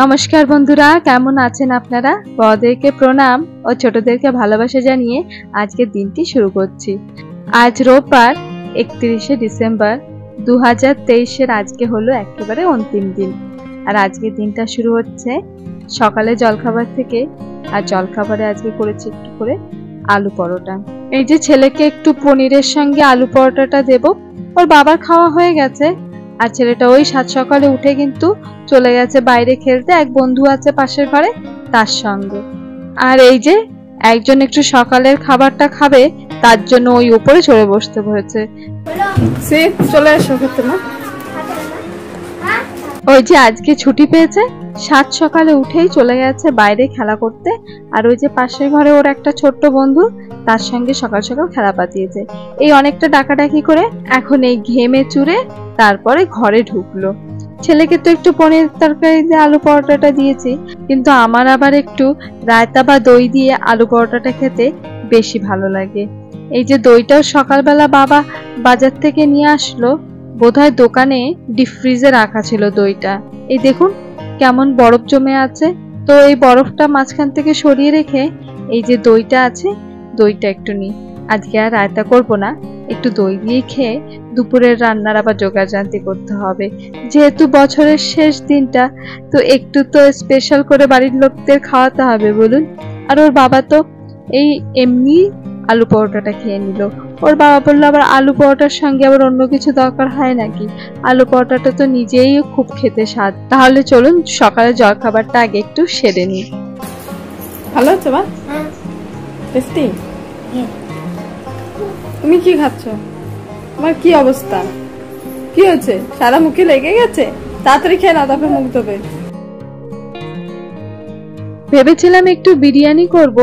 নমস্কার বন্ধুরা, কেমন আছেন আপনারা? বড়দেরকে প্রণাম ও ছোটদেরকে ভালোবাসা জানিয়ে আজকের দিনটি শুরু করছি। আজ রোববার 31শে ডিসেম্বর 2023-এর আজকে হলো একেবারে অন্তিম দিন। আর আজকের দিনটা শুরু হচ্ছে সকালে জলখাবার থেকে। আর জলখাবারে আজকে করেছি একটু করে আলু পরোটা। এই যে ছেলেকে একটু পনিরের সঙ্গে আলু পরোটাটা দেব, ওর বাবার খাওয়া হয়ে গেছে। আর ছেলেটা ওই সাত সকালে উঠে কিন্তু চলে গেছে বাইরে খেলতে, এক বন্ধু আছে পাশের ঘরে তার সঙ্গে। আর এই যে একজন একটু সকালের খাবারটা খাবে, তার জন্য ওই উপরে চড়ে বসতে হয়েছে। চলে এসো খেতে না। ওই যে আজকে ছুটি পেয়েছে, সাত সকালে উঠেই চলে গেছে বাইরে খেলা করতে। আর ওই যে পাশের ঘরে ওর একটা ছোট্ট বন্ধু, তার সঙ্গে সকাল সকাল খেলা পাতিয়েছে। এই অনেকটা ডাকাডাকি করে এখন এই ঘেমে চুরে তারপরে ঘরে ঢুকলো। ছেলেকে তো একটু পনির তরকারি দিয়ে আলু পরোটাটা দিয়েছি, কিন্তু আমার আবার একটু রায়তা বা দই দিয়ে আলু পরোটাটা খেতে বেশি ভালো লাগে। এই যে দইটাও সকালবেলা বাবা বাজার থেকে নিয়ে আসলো, বোধহয় দোকানে ডিপ ফ্রিজে রাখা ছিল দইটা। এই দেখুন কেমন বরফ জমে আছে। তো এই বরফটা মাঝখান থেকে সরিয়ে রেখে এই যে দইটা আছে, দইটা একটু নিই। আজকে আর রায়তা করবো না, একটু দই দিয়ে খেয়ে দুপুরের রান্নার আবার জোগাড়জান্তি করতে হবে। যেহেতু বছরের শেষ দিনটা, তো একটু তো স্পেশাল করে বাড়ির লোকদের খাওয়াতে হবে বলুন। আর ওর বাবা তো এই এমনি আলু পরোটাটা খেয়ে নিল। ওর বাবা বললো আবার আলু পরোটার সঙ্গে আবার অন্য কিছু দরকার হয় নাকি, আলু পরোটাটা তো নিজেই খুব খেতে স্বাদ। তাহলে চলুন সকালে জলখাবারটা আগে একটু সেরে নিই। ভালো হচ্ছে বা টেস্টি? তুমি কি খাচ্ছ? তোমার কি অবস্থা? কি হয়েছে? সারা মুখে লেগে গেছে? তাড়াতাড়ি খেয়ে নাও, তারপরে মুখ ধোবে। ভেবেছিলাম একটু বিরিয়ানি করব,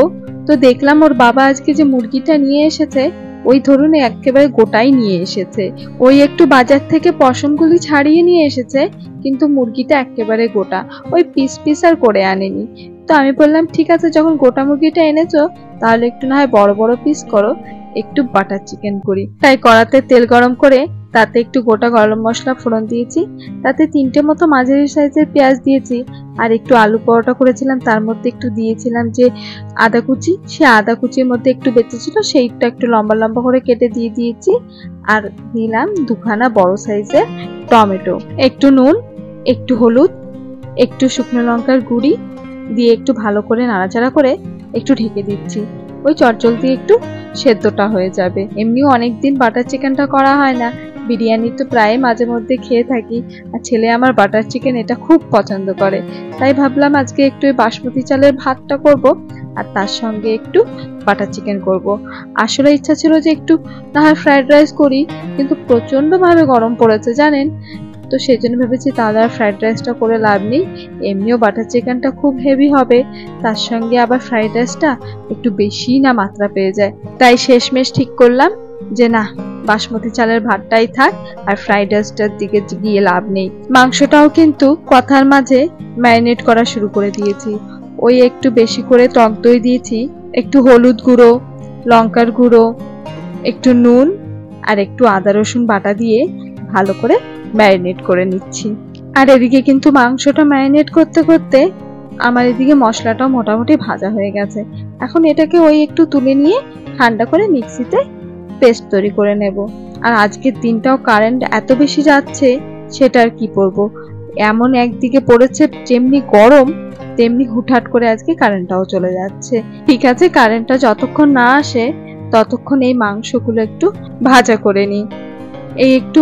তো দেখলাম ওর বাবা আজকে যে মুরগিটা নিয়ে এসেছে, ওই ধরুন একেবারে গোটাই নিয়ে এসেছে। ওই একটু বাজার থেকে পশমগুলি ছাড়িয়ে নিয়ে এসেছে, কিন্তু মুরগিটা একেবারে গোটা, ওই পিস পিস আর করে আনেনি। তো আমি বললাম ঠিক আছে, যখন গোটা মুরগিটা এনেছো তাহলে একটু না হয় বড় বড় পিস করো, একটু বাটার চিকেন করি। তাই কড়াতে তেল গরম করে তাতে একটু গোটা গরম মশলা ফোড়ন দিয়েছি, তাতে 3টে মতো মাঝারি সাইজের পেঁয়াজ দিয়েছি। আর একটু আলু পরোটা করেছিলাম, তার মধ্যে একটু দিয়েছিলাম যে আদা কুচি, সে আদা কুচির মধ্যে একটু বেঁচেছিল, সেইটা একটু লম্বা লম্বা করে কেটে দিয়ে দিয়েছি। আর দিলাম 2খানা বড় সাইজের টমেটো, একটু নুন, একটু হলুদ, একটু শুকনো লঙ্কার গুঁড়ি দিয়ে একটু ভালো করে নাড়াচাড়া করে একটু ঢেকে দিচ্ছি। ওই চটজলদি একটু সেদ্ধটা হয়ে যাবে। এমনিও অনেকদিন বাটার চিকেনটা করা হয় না, বিরিয়ানি তো প্রায় মাঝে মধ্যে খেয়ে থাকি। আর ছেলে আমার বাটার চিকেন এটা খুব পছন্দ করে, তাই ভাবলাম আজকে একটু বাসমতি চালের ভাতটা করব আর তার সঙ্গে একটু বাটার চিকেন করব। আসলে ইচ্ছা ছিল যে একটু না হয় ফ্রাইড রাইস করি, কিন্তু প্রচন্ড ভাবে গরম পড়েছে জানেন, তো সেই জন্য ভেবেছি তাহলে আর ফ্রাইড রাইসটা করে লাভ নেই। এমনিও বাটার চিকেনটা খুব হেভি হবে, তার সঙ্গে আবার ফ্রাইড রাইসটা একটু বেশি না মাত্রা পেয়ে যায়। তাই শেষমেশ ঠিক করলাম যে না, বাসমতি চালের ভাতটাই থাক, আর ফ্রাইড রাইসটার দিকে গিয়ে লাভ নেই। মাংসটাও কিন্তু কথার মাঝে ম্যারিনেট করা শুরু করে দিয়েছি। ওই একটু বেশি করে টক দই দিয়েছি, একটু হলুদ গুঁড়ো, লঙ্কার গুঁড়ো, একটু নুন আর একটু আদা রসুন বাটা দিয়ে ভালো করে ম্যারিনেট করে নিচ্ছি। আর এদিকে কিন্তু মাংসটা ম্যারিনেট করতে করতে আমার এদিকে মশলাটাও মোটামুটি ভাজা হয়ে গেছে। এখন এটাকে ওই একটু তুলে নিয়ে ঠান্ডা করে মিক্সিতে পেস্ট তৈরি করে নেব। আর আজকের দিনটাও কারেন্ট এত বেশি যাচ্ছে, সেটা আর কি করব। এমন একদিকে পড়েছে যেমনি গরম, তেমনি হুটহাট করে আজকে কারেন্টটাও চলে যাচ্ছে। ঠিক আছে, কারেন্টটা যতক্ষণ না আসে ততক্ষণ এই মাংসগুলো একটু ভাজা করে নিই। এই একটু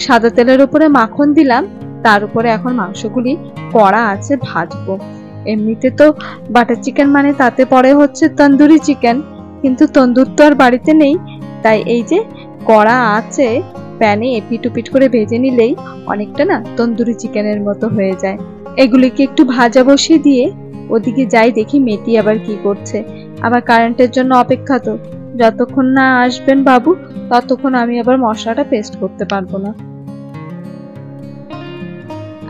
সাদা তেলের উপরে মাখন দিলাম, তার উপরে এখন মাংসগুলি কড়া আছে ভাজবো। এমনিতে তো বাটার চিকেন মানে তাতে পরে হচ্ছে তন্দুরি চিকেন, কিন্তু তন্দুর তো আর বাড়িতে নেই, তাই এই যে কড়া আছে প্যানে এপিট ওপিট করে ভেজে নিলেই অনেকটা না তন্দুরি চিকেনের মতো হয়ে যায়। এগুলিকে একটু ভাজা বসিয়ে দিয়ে ওদিকে যাই দেখি মেয়েটি আবার কি করছে। আবার কারেন্টের জন্য অপেক্ষা, তো যতক্ষণ না আসবেন বাবু ততক্ষণ আমি আবার মশলাটা পেস্ট করতে পারবো না।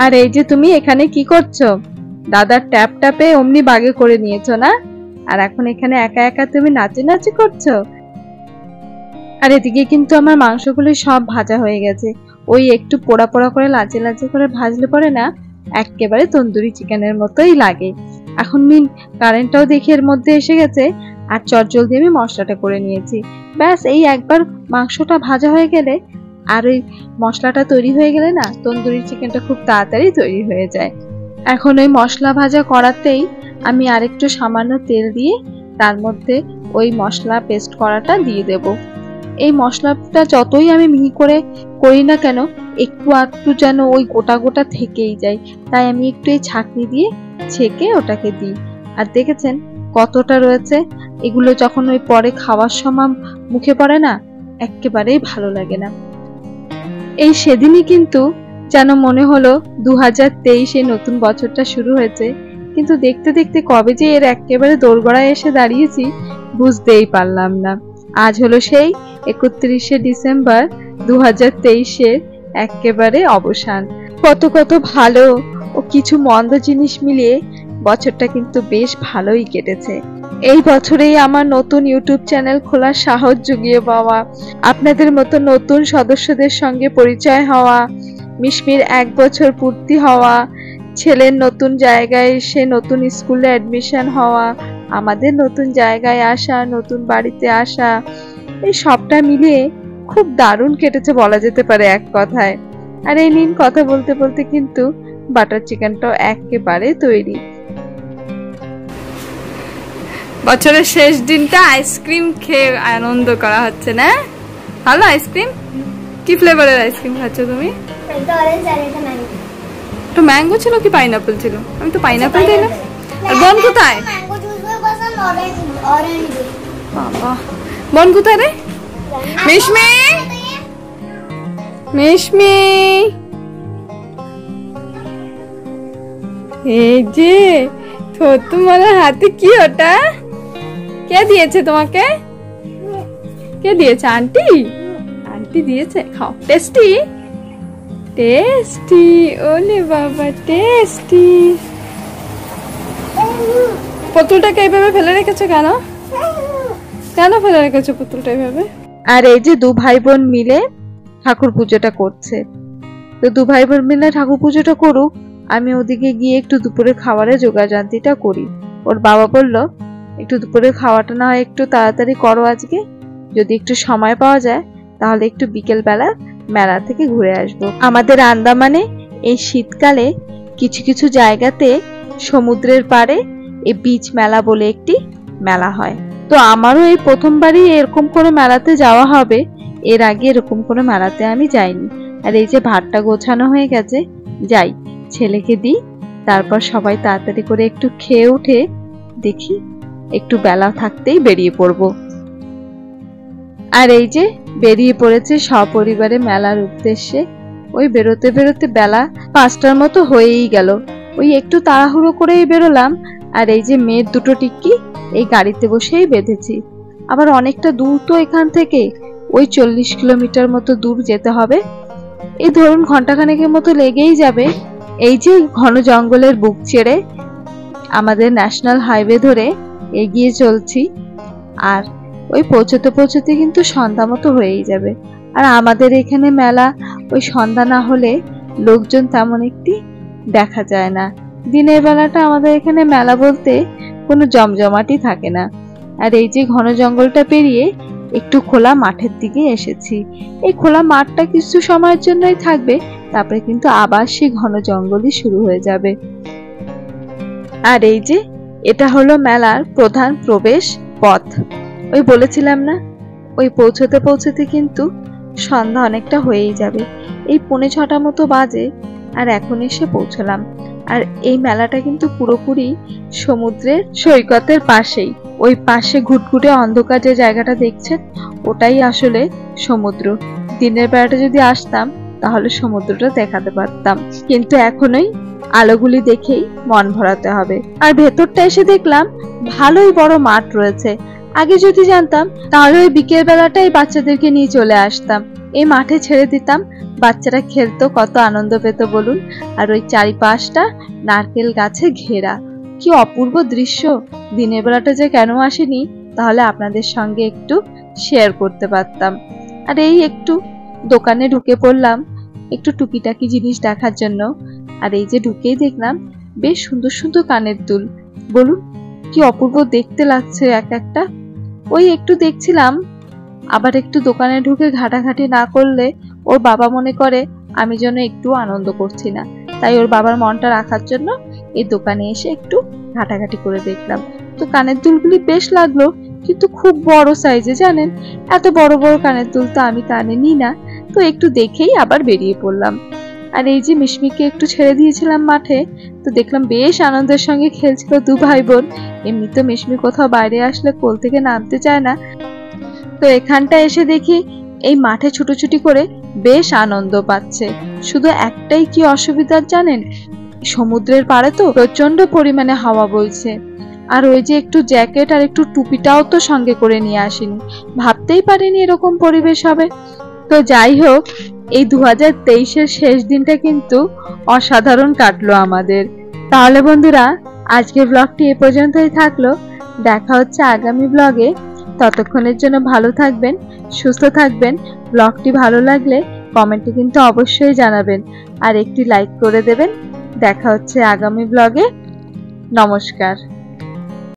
আর এই যে তুমি এখানে কি করছো? দাদার ট্যাপ ট্যাপে অমনি বাগে করে নিয়েছো না? আর এখন এখানে একা একা তুমি নাচানাচি করছো। আর এদিকে কিন্তু আমার মাংসগুলো সব ভাজা হয়ে গেছে। ওই একটু পোড়া পোড়া করে লাচে লাচে করে ভাজলে পরে না একেবারে তন্দুরি চিকেনের মতোই লাগে। এখন মিন কারেন্টটাও দেখি এর মধ্যে এসে গেছে, আর চটজলদি আমি মশলাটা করে নিয়েছি। ব্যাস এই একবার মাংসটা ভাজা হয়ে গেলে আর ওই মশলাটা তৈরি হয়ে গেলে না, তন্দুরি চিকেনটা খুব তাড়াতাড়ি তৈরি হয়ে যায়। এখন ওই মশলা ভাজা করাতেই আমি আরেকটু সামান্য তেল দিয়ে তার মধ্যে ওই মশলা পেস্ট করাটা দিয়ে দেব। এই মশলাটা যতই আমি মিহি করে করি না কেন, একটু একটু যেন ওই গোটা গোটা থেকেই যায়, তাই আমি একটু এই ছাঁকনি দিয়ে ছেঁকে ওটাকে দিই। আর দেখেছেন কতটা রয়েছে, এগুলো যখন ওই পরে খাওয়ার সময় মুখে পড়ে না, একেবারেই ভালো লাগে না। এই সেদিনই কিন্তু যেন মনে হলো 2023 নতুন বছরটা শুরু হয়েছে, কিন্তু দেখতে দেখতে কবে যে এর একেবারে দোরগোড়ায় এসে দাঁড়িয়েছি বুঝতেই পারলাম না। আজ হলো সেই 31শে ডিসেম্বর 2023 একেবারে অবসান। কত কত ভালো ও কিছু মন্দ জিনিস মিলিয়ে বছরটা কিন্তু বেশ ভালোই কেটেছে। এই বছরেই আমার নতুন ইউটিউব চ্যানেল খোলার সাহস জুগিয়ে পাওয়া, আপনাদের মতো নতুন সদস্যদের সঙ্গে পরিচয় হওয়া, মিশমির 1 বছর পূর্তি হওয়া, ছেলের নতুন জায়গায় এসে নতুন স্কুলে অ্যাডমিশন হওয়া, আমাদের নতুন জায়গায় আসা, নতুন বাড়িতে আসা, এই সবটা মিলিয়ে খুব দারুণ কেটেছে বলা যেতে পারে এক কথায়। আর এই নিন কথা বলতে বলতে কিন্তু বাটার চিকেনটাও একেবারে তৈরি। বছরের শেষ দিনটা আইসক্রিম খেয়ে আনন্দ করা হচ্ছে না? ভালো আইসক্রিম? কি ফ্লেভারের আইসক্রিম খাচ্ছ তুমি? তো ম্যাঙ্গো ছিল কি পাইনাপল ছিল? আমি তো পাইনাপল দিই না। আর বোন কোথায়? বাবা, বোন কোথায় রে? মিশমি, মিশমি, এই যে তো তোমার হাতে কি ওটা? কে দিয়েছে তোমাকে? কে দিয়েছে? আন্টি? আন্টি দিয়েছে। খাও। টেস্টি? টেস্টি, ওলে বাবা টেস্টি। পুতুলটাকে এইভাবে ফেলে রেখেছো কেন? কেন ফেলে রেখেছো পুতুলটা এইভাবে? আর এই যে দু ভাই বোন মিলে ঠাকুর পুজোটা করছে। তো দু ভাই বোন মিলে ঠাকুর পুজোটা করুক, আমি ওদিকে গিয়ে একটু দুপুরে খাবারের জোগাড়যন্ত্রটা করি। ওর বাবা বলল একটু দুপুরের খাওয়াটা না হয় একটু তাড়াতাড়ি করো আজকে, যদি একটু সময় পাওয়া যায় তাহলে একটু বিকেল বেলা মেলা থেকে ঘুরে আসবো। আমাদের আন্দামানে এই শীতকালে কিছু কিছু জায়গাতে সমুদ্রের পাড়ে এই বিচ মেলা বলে একটি মেলা হয়। তো আমারও এই প্রথমবারই এরকম কোনো মেলাতে যাওয়া হবে, এর আগে এরকম কোনো মেলাতে আমি যাইনি। আর এই যে ভাতটা গোছানো হয়ে গেছে, যাই ছেলেকে দিই, তারপর সবাই তাড়াতাড়ি করে একটু খেয়ে উঠে দেখি একটু বেলা থাকতেই বেরিয়ে পড়ব। আর এই যে বেরিয়ে পড়েছে সপরিবারে মেলার উদ্দেশ্যে। ওই বেরোতে বেরোতে বেলা 5টার মতো হয়েই গেল। ওই একটু তাড়াহুড়ো করেই বেরোলাম। আর এই যে মেয়ের দুটো টিক্কি এই গাড়িতে বসেই বেঁধেছি। আবার অনেকটা দূর তো এখান থেকে, ওই 40 কিলোমিটার মতো দূর যেতে হবে। এই ধরুন ঘন্টাখানেকের মতো লেগেই যাবে। এই যে ঘন জঙ্গলের বুক ছেড়ে আমাদের ন্যাশনাল হাইওয়ে ধরে এগিয়ে চলছি, আর ওই পৌঁছতে পৌঁছতে কিন্তু সন্ধ্যা মতো হয়েই যাবে। আর আমাদের এখানে মেলা ওই সন্ধ্যা না হলে লোকজন তেমন একটি দেখা যায় না। দিনের বেলাটা আমাদের এখানে মেলা বলতে কোনো জমজমাটি থাকে না। আর এই যে ঘন জঙ্গলটা পেরিয়ে একটু খোলা মাঠের দিকে এসেছি। এই খোলা মাঠটা কিছু সময়ের জন্যই থাকবে, তারপরে কিন্তু আবার সেই ঘন জঙ্গলই শুরু হয়ে যাবে। আর এই যে এটা হলো মেলার প্রধান প্রবেশ পথ। ওই বলেছিলাম না, ওই পৌঁছতে পৌঁছতে কিন্তু সন্ধ্যা অনেকটা হয়েই যাবে। এই 5:45 মতো বাজে, আর এখন এসে পৌঁছলাম। আর এই মেলাটা কিন্তু পুরোপুরি সমুদ্রের সৈকতের পাশেই। ওই পাশে ঘুটঘুটে অন্ধকার যে জায়গাটা দেখছেন, ওটাই আসলে সমুদ্র। দিনের বেলাটা যদি আসতাম তাহলে সমুদ্রটা দেখাতে পারতাম, কিন্তু এখনই আলোগুলি দেখেই মন ভরাতে হবে। আর ভেতরটা এসে দেখলাম ভালোই বড় মাঠ রয়েছে। আগে যদি জানতাম তাহলে ওই বিকেল বেলাটাই বাচ্চাদেরকে নিয়ে চলে আসতাম, এই মাঠে ছেড়ে দিতাম, বাচ্চারা খেলতো, কত আনন্দ পেত বলুন। আর ওই চারিপাশটা নারকেল গাছে ঘেরা, কি অপূর্ব দৃশ্য। দিনের বেলাটা যে কেন আসেনি তাহলে আপনাদের সঙ্গে একটু শেয়ার করতে পারতাম। আর এই একটু দোকানে ঢুকে পড়লাম, একটু টুকিটাকি জিনিস দেখার জন্য। আর এই যে ঢুকেই দেখলাম বেশ সুন্দর সুন্দর কানের দুল। বলুন কি অপূর্ব দেখতে লাগছে এক একটা। ওই একটু দেখছিলাম, আবার একটু দোকানে ঢুকে ঘাটাঘাটি না করলে ওর বাবা মনে করে আমি যেন একটু আনন্দ করছি না। তাই ওর বাবার মনটা রাখার জন্য এই দোকানে এসে একটু ঘাটাঘাটি করে দেখলাম। তো কানের দুলগুলি বেশ লাগলো, কিন্তু খুব বড় সাইজে জানেন। এত বড় বড় কানের দুল তো আমি কানে নিই না। তো একটু দেখেই আবার বেরিয়ে পড়লাম। আর এই যে মিশমিকে একটু ছেড়ে দিয়েছিলাম মাঠে, তো দেখলাম বেশ আনন্দের সঙ্গে খেলছিল দু ভাই বোন। এমনি তো মিশমি কোথাও বাইরে আসলে কোল থেকে নামতে চায় না, তো এখানটা এসে দেখি এই মাঠে ছুটোছুটি করে বেশ আনন্দ পাচ্ছে। শুধু একটাই কি অসুবিধা জানেন, সমুদ্রের পাড়ে তো প্রচন্ড পরিমাণে হাওয়া বইছে। আর ওই যে একটু জ্যাকেট আর একটু টুপিটাও তো সঙ্গে করে নিয়ে আসিনি, ভাবতেই পারিনি এরকম পরিবেশ হবে। তো যাই হোক, এই 2023-এর শেষ দিনটা কিন্তু অসাধারণ কাটলো আমাদের। তাহলে বন্ধুরা, আজকের ব্লগটি এ পর্যন্তই থাকলো। দেখা হচ্ছে আগামী ব্লগে। ততক্ষণের জন্য ভালো থাকবেন, সুস্থ থাকবেন। ব্লগটি ভালো লাগলে কমেন্টে কিন্তু অবশ্যই জানাবেন, আর একটি লাইক করে দেবেন। দেখা হচ্ছে আগামী ব্লগে। নমস্কার।